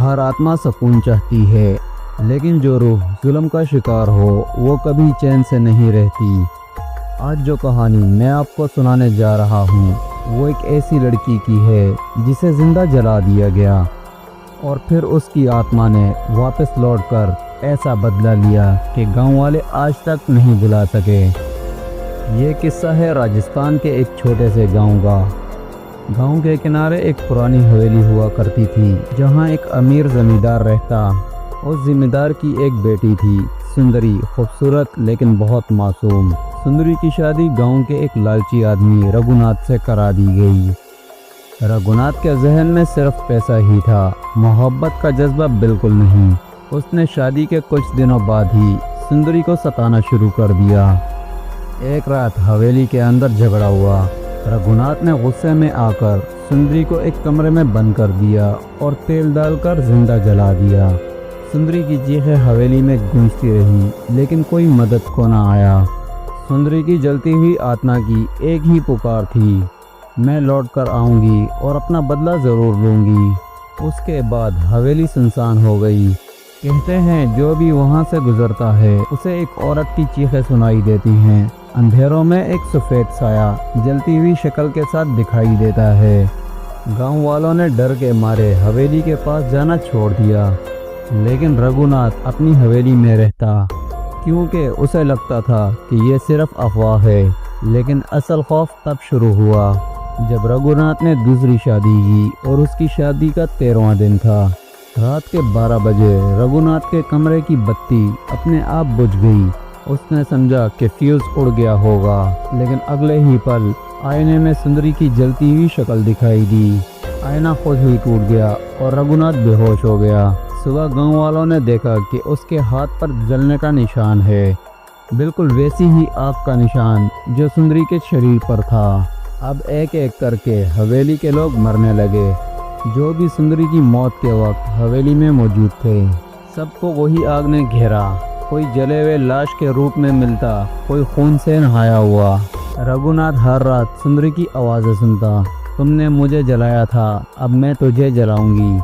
हर आत्मा सुकून चाहती है, लेकिन जो रूह जुल्म का शिकार हो वो कभी चैन से नहीं रहती। आज जो कहानी मैं आपको सुनाने जा रहा हूँ वो एक ऐसी लड़की की है जिसे जिंदा जला दिया गया और फिर उसकी आत्मा ने वापस लौटकर ऐसा बदला लिया कि गांव वाले आज तक नहीं भुला सके। ये किस्सा है राजस्थान के एक छोटे से गांव का। गांव के किनारे एक पुरानी हवेली हुआ करती थी जहां एक अमीर जमींदार रहता। उस जमींदार की एक बेटी थी, सुंदरी, खूबसूरत लेकिन बहुत मासूम। सुंदरी की शादी गांव के एक लालची आदमी रघुनाथ से करा दी गई। रघुनाथ के जहन में सिर्फ पैसा ही था, मोहब्बत का जज्बा बिल्कुल नहीं। उसने शादी के कुछ दिनों बाद ही सुंदरी को सताना शुरू कर दिया। एक रात हवेली के अंदर झगड़ा हुआ। रघुनाथ ने गुस्से में आकर सुंदरी को एक कमरे में बंद कर दिया और तेल डालकर जिंदा जला दिया। सुंदरी की चीखें हवेली में गूंजती रही, लेकिन कोई मदद को न आया। सुंदरी की जलती हुई आत्मा की एक ही पुकार थी, मैं लौट कर आऊँगी और अपना बदला ज़रूर लूँगी। उसके बाद हवेली सुनसान हो गई। कहते हैं जो भी वहाँ से गुजरता है उसे एक औरत की चीखें सुनाई देती हैं। अंधेरों में एक सफ़ेद साया जलती हुई शक्ल के साथ दिखाई देता है। गांव वालों ने डर के मारे हवेली के पास जाना छोड़ दिया, लेकिन रघुनाथ अपनी हवेली में रहता क्योंकि उसे लगता था कि ये सिर्फ अफवाह है। लेकिन असल खौफ तब शुरू हुआ जब रघुनाथ ने दूसरी शादी की और उसकी शादी का 13वां दिन था। रात के 12 बजे रघुनाथ के कमरे की बत्ती अपने आप बुझ गई। उसने समझा कि फ्यूज उड़ गया होगा, लेकिन अगले ही पल आईने में सुंदरी की जलती हुई शक्ल दिखाई दी। आईना खुद ही टूट गया और रघुनाथ बेहोश हो गया। सुबह गांव वालों ने देखा कि उसके हाथ पर जलने का निशान है, बिल्कुल वैसी ही आग का निशान जो सुंदरी के शरीर पर था। अब एक एक करके हवेली के लोग मरने लगे। जो भी सुंदरी की मौत के वक्त हवेली में मौजूद थे, सबको वही आग ने घेरा। कोई जले हुए लाश के रूप में मिलता, कोई खून से नहाया हुआ। रघुनाथ हर रात सुंदरी की आवाज़ें सुनता, तुमने मुझे जलाया था, अब मैं तुझे जलाऊंगी।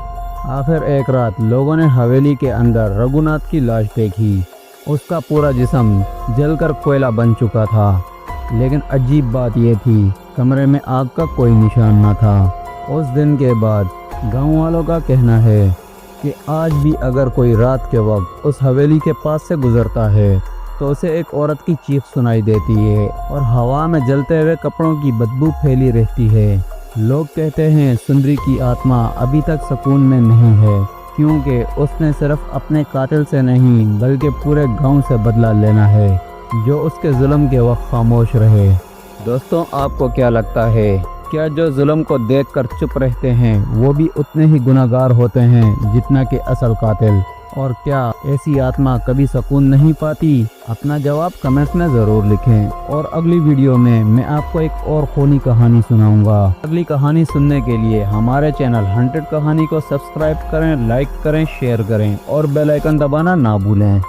आखिर एक रात लोगों ने हवेली के अंदर रघुनाथ की लाश देखी। उसका पूरा जिस्म जलकर कोयला बन चुका था, लेकिन अजीब बात यह थी कमरे में आग का कोई निशान न था। उस दिन के बाद गांव वालों का कहना है कि आज भी अगर कोई रात के वक्त उस हवेली के पास से गुजरता है तो उसे एक औरत की चीख सुनाई देती है और हवा में जलते हुए कपड़ों की बदबू फैली रहती है। लोग कहते हैं सुंदरी की आत्मा अभी तक सुकून में नहीं है, क्योंकि उसने सिर्फ अपने कातिल से नहीं बल्कि पूरे गांव से बदला लेना है जो उसके जुल्म के वक्त खामोश रहे। दोस्तों, आपको क्या लगता है, क्या जो जुल्म को देखकर चुप रहते हैं वो भी उतने ही गुनहगार होते हैं जितना कि असल कातिल? और क्या ऐसी आत्मा कभी सुकून नहीं पाती? अपना जवाब कमेंट्स में ज़रूर लिखें। और अगली वीडियो में मैं आपको एक और खूनी कहानी सुनाऊंगा। अगली कहानी सुनने के लिए हमारे चैनल हंटेड कहानी को सब्सक्राइब करें, लाइक करें, शेयर करें और बेल आइकन दबाना ना भूलें।